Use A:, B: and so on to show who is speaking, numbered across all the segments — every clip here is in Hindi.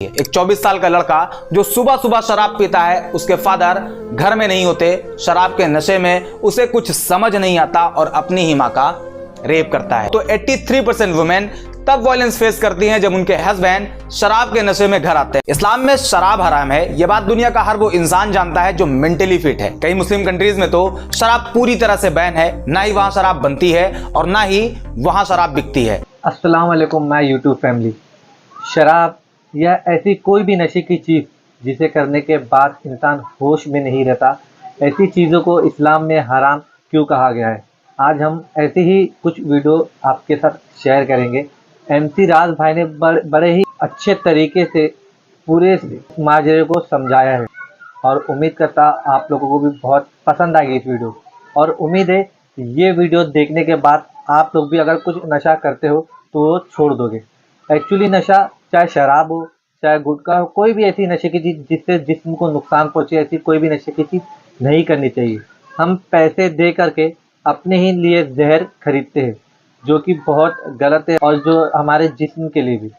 A: देखिए, एक 24 साल का लड़का जो सुबह सुबह शराब पीता है, उसके फादर घर में नहीं होते, शराब के नशे में उसे कुछ समझ नहीं आता और अपनी ही मां का रेप करता है। तो 83% वुमेन तब वायलेंस फेस करती हैं जब उनके हस्बैंड शराब के नशे में घर आते हैं। इस्लाम में शराब हराम है, यह बात दुनिया का हर वो इंसान जानता है जो मेंटली फिट है। कई मुस्लिम कंट्रीज में तो शराब पूरी तरह से बैन है, ना ही वहां शराब बनती है और ना ही वहां शराब बिकती है।
B: अस्सलाम वालेकुम माय यूट्यूब फैमिली। शराब या ऐसी कोई भी नशे की चीज़ जिसे करने के बाद इंसान होश में नहीं रहता, ऐसी चीज़ों को इस्लाम में हराम क्यों कहा गया है, आज हम ऐसी ही कुछ वीडियो आपके साथ शेयर करेंगे। MC राज भाई ने बड़े ही अच्छे तरीके से पूरे माजरे को समझाया है और उम्मीद करता आप लोगों को भी बहुत पसंद आएगी इस वीडियो। और उम्मीद है ये वीडियो देखने के बाद आप लोग भी अगर कुछ नशा करते हो तो वो छोड़ दोगे। एक्चुअली नशा चाहे शराब हो चाहे गुटखा हो, कोई भी ऐसी नशे की चीज़ जिससे जिस्म को नुकसान पहुँचे, ऐसी कोई भी नशे की चीज़ नहीं करनी चाहिए। हम पैसे दे करके अपने ही लिए जहर खरीदते हैं जो कि बहुत गलत है और जो हमारे जिस्म के लिए भी।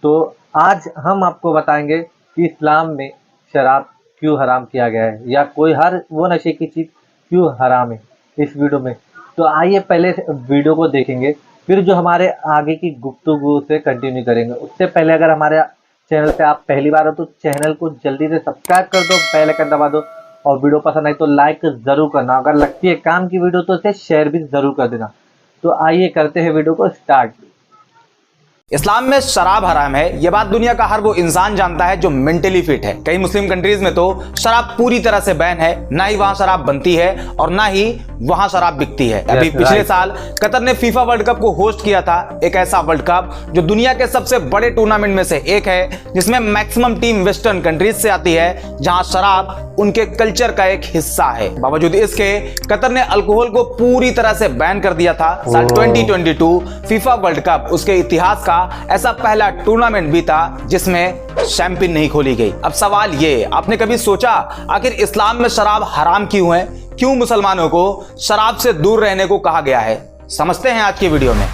B: तो आज हम आपको बताएंगे कि इस्लाम में शराब क्यों हराम किया गया है या कोई हर वो नशे की चीज़ क्यों हराम है इस वीडियो में। तो आइए पहले वीडियो को देखेंगे, फिर जो हमारे आगे की गुफ्तगू से कंटिन्यू करेंगे। उससे पहले अगर हमारे चैनल पे आप पहली बार हो तो चैनल को जल्दी से सब्सक्राइब कर दो, बेल आइकन दबा दो और वीडियो पसंद आई तो लाइक ज़रूर करना। अगर लगती है काम की वीडियो तो इसे शेयर भी ज़रूर कर देना। तो आइए करते हैं वीडियो को स्टार्ट।
A: इस्लाम में शराब हराम है, यह बात दुनिया का हर वो इंसान जानता है जो मेंटली फिट है। कई मुस्लिम कंट्रीज में तो शराब पूरी तरह से बैन है, ना ही वहां शराब बनती है और ना ही वहां शराब बिकती है। अभी पिछले साल कतर ने फीफा वर्ल्ड कप को होस्ट किया था, एक ऐसा वर्ल्ड कप जो दुनिया के सबसे बड़े टूर्नामेंट में से एक है, जिसमें मैक्सिमम टीम वेस्टर्न कंट्रीज से आती है, जहां शराब उनके कल्चर का एक हिस्सा है। बावजूद इसके कतर ने अल्कोहल को पूरी तरह से बैन कर दिया था। साल 2022 फीफा वर्ल्ड कप उसके इतिहास का ऐसा पहला टूर्नामेंट भी था जिसमें शैंपियन नहीं खोली गई। अब सवाल ये, आपने कभी सोचा आखिर इस्लाम में शराब हराम क्यों है? क्यों मुसलमानों को शराब से दूर रहने को कहा गया है? समझते हैं आज की वीडियो में।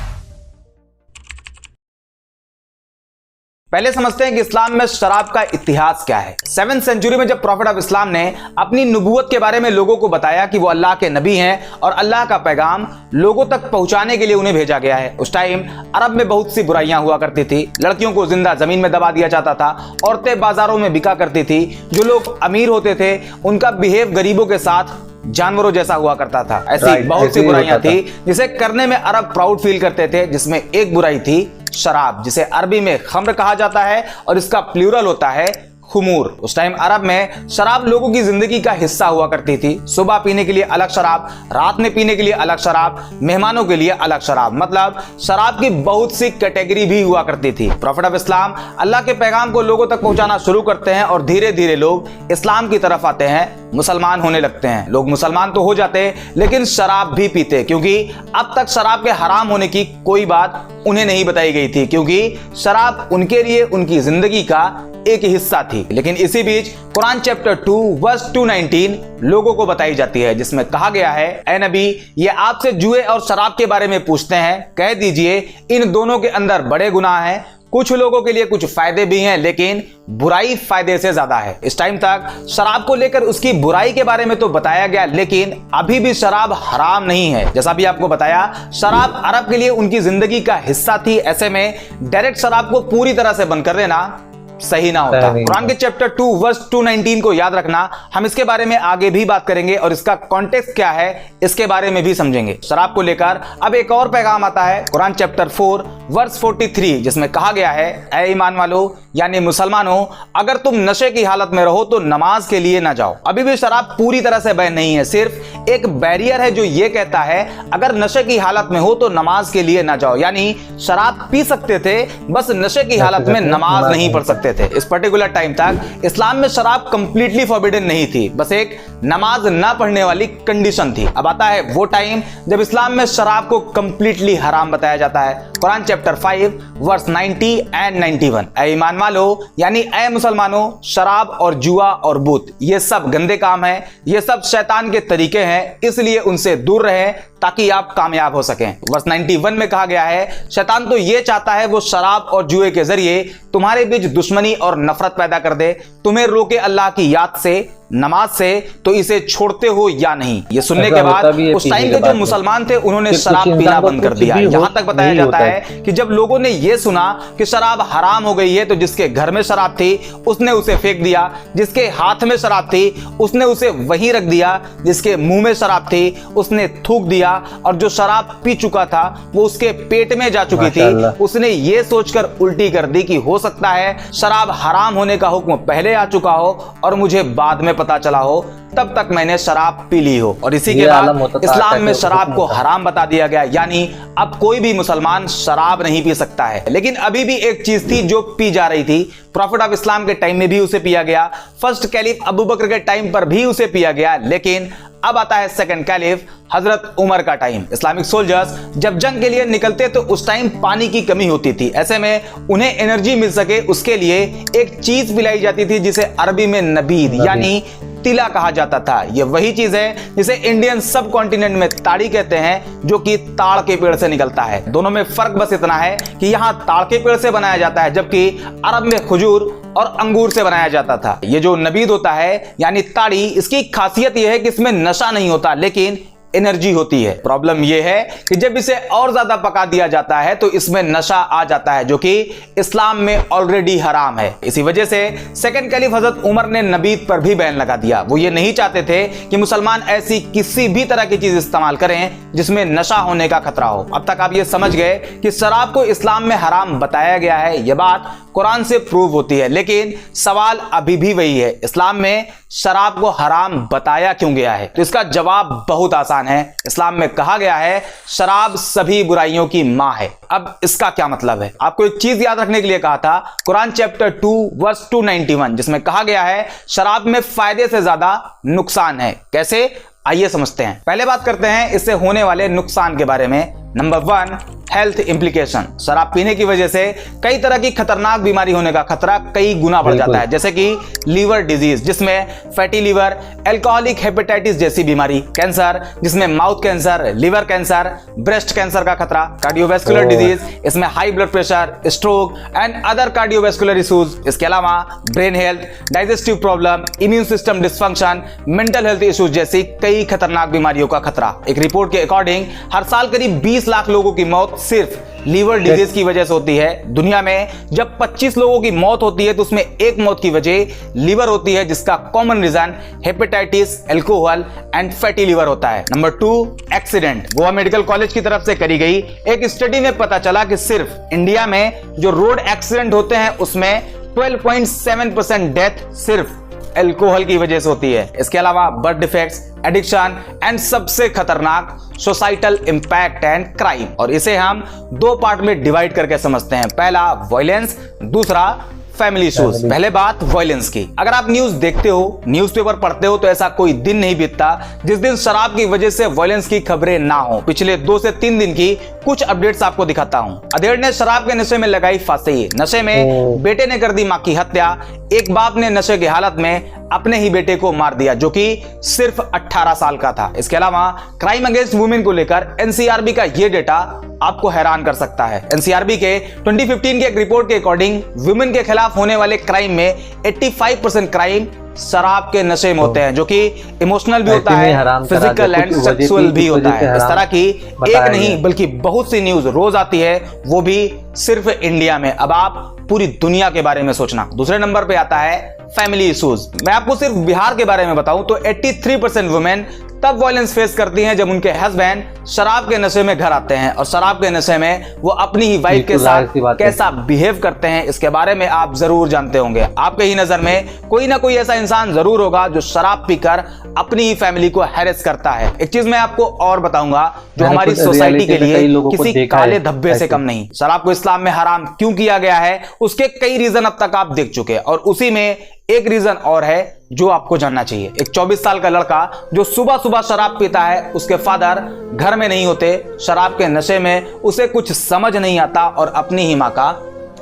A: पहले समझते हैं कि इस्लाम में शराब का इतिहास क्या है। 7th सेंचुरी में जब प्रॉफिट ऑफ इस्लाम ने अपनी नबूवत के बारे में लोगों को बताया कि वो अल्लाह के नबी हैं और अल्लाह का पैगाम लोगों तक पहुंचाने के लिए उन्हें भेजा गया है, उस टाइम अरब में बहुत सी बुराइयां हुआ करती थी। लड़कियों को जिंदा जमीन में दबा दिया जाता था, औरतें बाजारों में बिका करती थी, जो लोग अमीर होते थे उनका बिहेव गरीबों के साथ जानवरों जैसा हुआ करता था। ऐसी बहुत सी बुराइयां थी जिसे करने में अरब प्राउड फील करते थे, जिसमें एक बुराई थी शराब, जिसे अरबी में खम्र कहा जाता है और इसका प्लूरल होता है खुमूर। उस टाइम अरब में शराब लोगों की जिंदगी का हिस्सा हुआ करती थी। सुबह पीने के लिए अलग शराब, रात में पीने के लिए अलग शराब, मेहमानों के लिए अलग शराब, मतलब शराब की बहुत सी कैटेगरी भी हुआ करती थी। प्रॉफिट ऑफ इस्लाम अल्लाह के पैगाम को लोगों तक पहुंचाना शुरू करते हैं और धीरे धीरे लोग इस्लाम की तरफ आते हैं, मुसलमान होने लगते हैं। लोग मुसलमान तो हो जाते हैं लेकिन शराब भी पीते, क्योंकि अब तक शराब के हराम होने की कोई बात उन्हें नहीं बताई गई थी, क्योंकि शराब उनके लिए उनकी जिंदगी का एक हिस्सा थी। लेकिन इसी बीच कुरान चैप्टर 2 वर्स 219 लोगों को बताई जाती है, जिसमें कहा गया है, ऐ नबी, ये आपसे जुए और शराब के बारे में पूछते हैं, कह दीजिए इन दोनों के अंदर बड़े गुनाह हैं, कुछ लोगों के लिए कुछ फायदे भी हैं लेकिन बुराई फायदे से ज्यादा है। इस टाइम तक शराब को लेकर उसकी बुराई के बारे में तो बताया गया, लेकिन अभी भी शराब हराम नहीं है। जैसा भी आपको बताया, शराब अरब के लिए उनकी जिंदगी का हिस्सा थी। ऐसे में डायरेक्ट शराब को पूरी तरह से बंद कर देना सही ना होता। कुरान के चैप्टर 2 वर्स 219 को याद रखना। हम इसके बारे में आगे भी बात करेंगे और इसका कॉन्टेक्स्ट क्या है इसके बारे में भी समझेंगे। शराब को लेकर अब एक और पैगाम आता है कुरान चैप्टर 4 वर्स 43, जिसमें कहा गया है, ऐ ईमान वालों यानी मुसलमानों, अगर तुम नशे की हालत में रहो तो नमाज के लिए ना जाओ। अभी भी शराब पूरी तरह से बैन नहीं है, सिर्फ एक बैरियर है जो ये कहता है अगर नशे की हालत में हो तो नमाज के लिए ना जाओ। यानी शराब पी सकते थे, बस नशे की हालत में नमाज नहीं पढ़ सकते थे। इस पर्टिकुलर टाइम तक इस्लाम में शराब कंप्लीटली फॉरबिडन नहीं थी, बस एक नमाज ना पढ़ने वाली कंडीशन थी। अब आता है वो टाइम जब इस्लाम में शराब को कंप्लीटली हराम बताया जाता है। कुरान चैप्टर 5 वर्स 90 एंड 91, ऐ ईमान वालों यानी ऐ मुसलमानों, शराब और जुआ और बुत ये सब गंदे काम हैं, ये सब शैतान के तरीके हैं, इसलिए उनसे दूर रहें ताकि आप कामयाब हो सकें। वर्स 91 में कहा गया है, शैतान तो ये चाहता है वो शराब और जुए के जरिए तुम्हारे बीच दुश्मनी दुश्मनी और नफरत पैदा कर दे, तुम्हें रोके अल्लाह की याद से, नमाज से, तो इसे छोड़ते हो या नहीं। ये सुनने के बाद उस टाइम के जो मुसलमान थे उन्होंने शराब पीना बंद कर दिया। यहां तक बताया जाता है कि जब लोगों ने ये सुना कि शराब हराम हो गई है तो जिसके घर में शराब थी उसने उसे फेंक दिया, जिसके हाथ में शराब थी उसने उसे वहीं रख दिया, जिसके मुंह में शराब थी उसने थूक दिया, और जो शराब पी चुका था वो उसके पेट में जा चुकी थी, उसने ये सोचकर उल्टी कर दी कि हो सकता है शराब हराम होने का हुक्म पहले आ चुका हो और मुझे बाद में पता चला हो, तब तक मैंने शराब पी ली हो। और इसी के बाद इस्लाम में शराब को हराम बता दिया गया, यानी अब कोई भी मुसलमान शराब नहीं पी सकता है। लेकिन अभी भी एक चीज थी जो पी जा रही थी। प्रॉफिट ऑफ इस्लाम के टाइम में भी उसे पिया गया, फर्स्ट कैलिफ अबू बकर के टाइम पर भी उसे पिया गया, लेकिन अब आता है सेकंड कैलिफ हजरत उमर का टाइम। इस्लामिक सोल्जर्स जब जंग के लिए निकलते तो उस टाइम पानी की कमी होती थी, ऐसे में उन्हें एनर्जी मिल सके उसके लिए एक चीज पिलाई जाती थी जिसे अरबी में नबीद यानी तिला कहा जाता था। यह वही चीज है जिसे इंडियन सब कॉन्टिनेंट में ताड़ी कहते हैं, जो कि ताड़ के पेड़ से निकलता है। दोनों में फर्क बस इतना है कि यहाँ ताड़ के पेड़ से बनाया जाता है, जबकि अरब में खजूर और अंगूर से बनाया जाता था। ये जो नबीद होता है यानी ताड़ी, इसकी खासियत यह है कि इसमें नशा नहीं होता लेकिन एनर्जी होती है। प्रॉब्लम यह है कि जब इसे और ज्यादा पका दिया जाता है तो इसमें नशा आ जाता है, जो कि इस्लाम में ऑलरेडी हराम है। इसी वजह से सेकंड कैलिफ हजरत उमर ने नबीद पर भी बैन लगा दिया। वो ये नहीं चाहते थे कि मुसलमान ऐसी किसी भी तरह की चीज इस्तेमाल करें जिसमें नशा होने का खतरा हो। अब तक आप ये समझ गए कि शराब को इस्लाम में हराम बताया गया है, यह बात कुरान से प्रूव होती है, लेकिन सवाल अभी भी वही है, इस्लाम में शराब को हराम बताया क्यों गया है? तो इसका जवाब बहुत आसान है। इस्लाम में कहा गया है शराब सभी बुराइयों की मां है। अब इसका क्या मतलब है? आपको एक चीज याद रखने के लिए कहा था, कुरान चैप्टर 2 वर्स 291, जिसमें कहा गया है शराब में फायदे से ज्यादा नुकसान है। कैसे? आइए समझते हैं। पहले बात करते हैं इससे होने वाले नुकसान के बारे में। Number 1, health implication. शराब पीने की वजह से कई तरह की खतरनाक बीमारी होने का खतरा कई गुना बढ़ जाता है, जैसे कि लीवर डिजीज जिसमें फैटी लीवर, एल्कोहलिक हेपेटाइटिस जैसी बीमारी, कैंसर जिसमें mouth cancer, liver cancer, breast cancer का खतरा, कार्डियोवैस्कुलर डिजीज इसमें high blood pressure, stroke and other cardiovascular issues. इसके अलावा brain health, digestive problem, immune system dysfunction, mental health issues जैसी कई खतरनाक बीमारियों का खतरा। एक रिपोर्ट के अकॉर्डिंग हर साल करीब 20 लाख लोगों की मौत सिर्फ लीवर डिजीज की वजह से होती है। दुनिया में जब 25 लोगों की मौत होती है तो उसमें एक मौत की वजह लीवर होती है, जिसका common reason hepatitis, alcohol and fatty liver होता है। Number 2, accident. Goa medical college की तरफ से करी गई एक स्टडी में पता चला कि सिर्फ इंडिया में जो रोड एक्सीडेंट होते हैं उसमें 12.7% डेथ सिर्फ अल्कोहल की वजह से होती है। इसके अलावा बर्थ डिफेक्ट्स, एडिक्शन एंड सबसे खतरनाक सोसाइटल इंपैक्ट एंड क्राइम। और इसे हम 2 पार्ट में डिवाइड करके समझते हैं। पहला वायलेंस, दूसरा फैमिली इश्यूज। पहले बात वायलेंस की। अगर आप न्यूज देखते हो, न्यूज़पेपर पढ़ते हो, तो ऐसा कोई दिन नहीं बीतता जिस दिन शराब की वजह से वायलेंस की खबरें ना हो। पिछले 2 से 3 दिन की कुछ अपडेट्स आपको दिखाता हूं। अधेड़ ने शराब के नशे में लगाई फांसी, नशे में बेटे ने कर दी मां की हत्या। एक बाप ने नशे की हालत में अपने ही बेटे को मार दिया जो कि सिर्फ 18 साल का था। इसके अलावा क्राइम अगेंस्ट वुमेन को लेकर एनसीआरबी का यह डेटा आपको हैरान कर सकता है। एनसीआरबी के 2015 के एक रिपोर्ट के अकॉर्डिंग वुमेन के खिलाफ होने वाले क्राइम में 85% क्राइम शराब के नशे में होते हैं, जो कि इमोशनल भी होता है, फिजिकल एंड सेक्सुअल भी होता है। इस तरह की एक नहीं बल्कि बहुत सी न्यूज रोज आती है, वो भी सिर्फ इंडिया में। अब आप पूरी दुनिया के बारे में सोचना। दूसरे नंबर पे आता है फैमिली इश्यूज। मैं आपको सिर्फ बिहार के बारे में बताऊं तो 83% वुमेन तब वायलेंस फेस करती हैं जब उनके हस्बैंड शराब के नशे में घर आते हैं, और शराब के नशे में वो अपनी ही वाइफ के साथ कैसा बिहेव करते हैं इसके बारे में आप जरूर जानते होंगे। आपके ही नजर में कोई ना कोई ऐसा इंसान जरूर होगा जो शराब पीकर अपनी ही फैमिली को हैरेस करता है। एक चीज मैं आपको और बताऊंगा जो हमारी सोसाइटी के लिए किसी काले धब्बे से कम नहीं। शराब को इस्लाम में हराम क्यों किया गया है उसके कई रीजन अब तक आप देख चुके हैं, और उसी में एक रीजन और है जो आपको जानना चाहिए। एक 24 साल का लड़का जो सुबह सुबह शराब पीता है, उसके फादर घर में नहीं होते, शराब के नशे में उसे कुछ समझ नहीं आता और अपनी ही मां का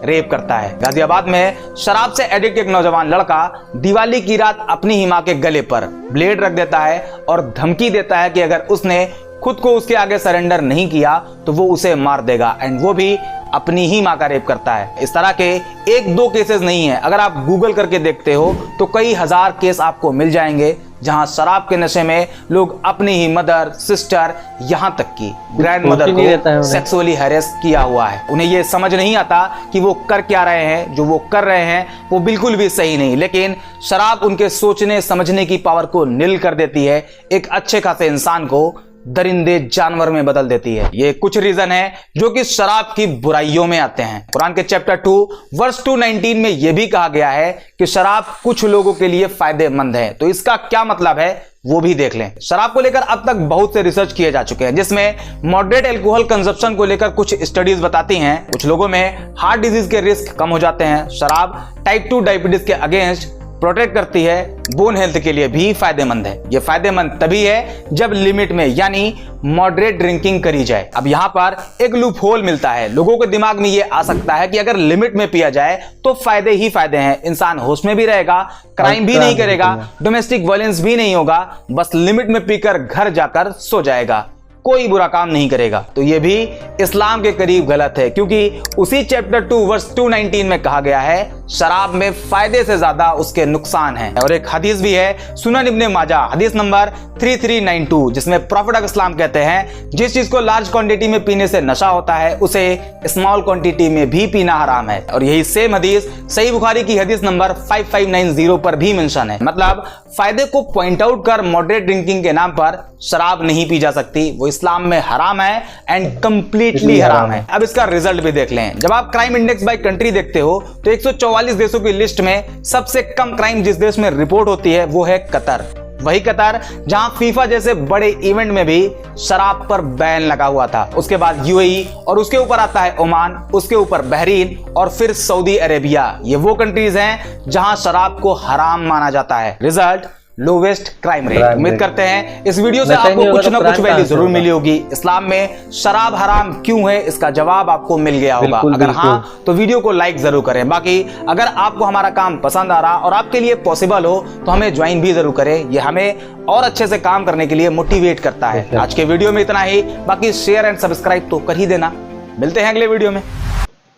A: रेप करता है। गाजियाबाद में शराब से एडिक्ट एक नौजवान लड़का दिवाली की रात अपनी ही मां के गले पर ब्लेड रख देता है और धमकी देता है कि अगर उसने खुद को उसके आगे सरेंडर नहीं किया तो वो उसे मार देगा, एंड वो भी अपनी ही मां का रेप करता है। इस तरह के एक दो केसेस नहीं है, अगर आप गूगल करके देखते हो तो कई हजार केस आपको मिल जाएंगे जहां शराब के नशे में लोग अपनी ही मदर, सिस्टर, यहां तक की ग्रैंड मदर को सेक्सुअली हैरेस किया हुआ है। उन्हें यह समझ नहीं आता कि वो कर क्या रहे हैं, जो वो कर रहे हैं वो बिल्कुल भी सही नहीं, लेकिन शराब उनके सोचने समझने की पावर को नील कर देती है, एक अच्छे खासे इंसान को दरिंदे जानवर में बदल देती है। ये कुछ रीजन है जो कि शराब की बुराइयों में आते हैं। कुरान के चैप्टर 2 वर्स 219 में यह भी कहा गया है कि शराब कुछ लोगों के लिए फायदेमंद है। तो इसका क्या मतलब है वो भी देख लें। शराब को लेकर अब तक बहुत से रिसर्च किए जा चुके हैं, जिसमें मॉडरेट एल्कोहल कंजप्शन को लेकर कुछ स्टडीज बताती हैं कुछ लोगों में हार्ट डिजीज के रिस्क कम हो जाते हैं। शराब टाइप 2 डायबिटीज के अगेंस्ट प्रोटेक्ट करती है, बोन हेल्थ के लिए भी फायदेमंद है। यह फायदेमंद तभी है जब लिमिट में यानी मॉडरेट ड्रिंकिंग करी जाए। अब यहां पर एक लूप होल मिलता है, लोगों के दिमाग में यह आ सकता है कि अगर लिमिट में पिया जाए तो फायदे ही फायदे हैं, इंसान होश में भी रहेगा, क्राइम भी नहीं करेगा, डोमेस्टिक वायलेंस भी नहीं होगा, बस लिमिट में पीकर घर जाकर सो जाएगा, कोई बुरा काम नहीं करेगा। तो यह भी इस्लाम के करीब गलत है, क्योंकि उसी चैप्टर 2 वर्स 219 में कहा गया है शराब में फायदे से ज्यादा उसके नुकसान हैं। और एक हदीस भी है सुनन इब्ने माजा हदीस नंबर 3392, जिसमें प्रॉफिट ऑफ इस्लाम कहते हैं जिस चीज को लार्ज क्वांटिटी में पीने से नशा होता है उसे स्मॉल क्वांटिटी में भी पीना हराम है। और यही सेम हदीस सही बुखारी की हदीस नंबर 5590 पर भी मेंशन है। मतलब फायदे को पॉइंट आउट कर मॉडरेट ड्रिंकिंग के नाम पर शराब नहीं पी जा सकती, वो इस्लाम में हराम है एंड कंप्लीटली हराम है। अब इसका रिजल्ट भी देख लें। जब आप क्राइम इंडेक्स बाय कंट्री देखते हो तो 144 देशों की लिस्ट में सबसे कम क्राइम जिस देश में रिपोर्ट होती है वो है कतर। वही कतर जहां फीफा जैसे बड़े इवेंट में भी शराब पर बैन लगा हुआ था। उसके बाद यूएई और उसके ऊपर आता है ओमान, उसके ऊपर बहरीन और फिर सऊदी अरेबिया। ये वो कंट्रीज हैं जहां शराब को हराम माना जाता है। Result lowest crime rate. उम्मीद करते हैं इस वीडियो से आपको कुछ ना कुछ वैल्यू जरूर मिली होगी। इस्लाम में शराब हराम क्यों है इसका जवाब आपको मिल गया होगा। अगर हाँ तो वीडियो को लाइक जरूर करें। बाकी अगर आपको हमारा काम पसंद आ रहा और आपके लिए पॉसिबल हो तो हमें ज्वाइन भी जरूर करें, ये हमें और अच्छे से काम करने के लिए मोटिवेट करता है। आज के वीडियो में इतना ही, बाकी शेयर एंड सब्सक्राइब तो कर ही देना। मिलते हैं अगले वीडियो में।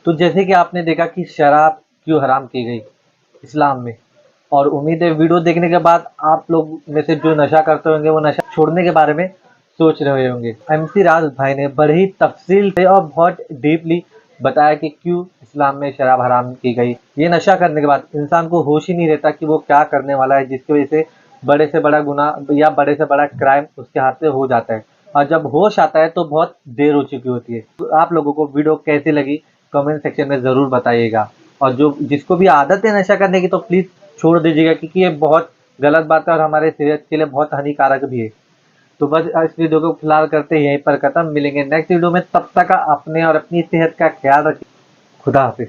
B: तो जैसे कि आपने देखा कि शराब क्यों हराम की गई इस्लाम में, और उम्मीद है वीडियो देखने के बाद आप लोग में से जो नशा करते होंगे वो नशा छोड़ने के बारे में सोच रहे होंगे। MC राज भाई ने बड़ी ही तफसील से और बहुत डीपली बताया कि क्यों इस्लाम में शराब हराम की गई। ये नशा करने के बाद इंसान को होश ही नहीं रहता कि वो क्या करने वाला है, जिसकी वजह से बड़े से बड़ा गुनाह या बड़े से बड़ा क्राइम उसके हाथ से हो जाता है। और जब होश आता है तो बहुत देर हो चुकी होती है। तो आप लोगों को वीडियो कैसी लगी कमेंट सेक्शन में ज़रूर बताइएगा। और जो जिसको भी आदत है नशा करने की तो प्लीज़ छोड़ दीजिएगा, क्योंकि ये बहुत गलत बात है और हमारे सेहत के लिए बहुत हानिकारक भी है। तो बस इस वीडियो को फिलहाल करते हैं यहीं पर ख़त्म। मिलेंगे नेक्स्ट वीडियो में, तब तक अपने और अपनी सेहत का ख्याल रखिए। खुदा हाफिज़।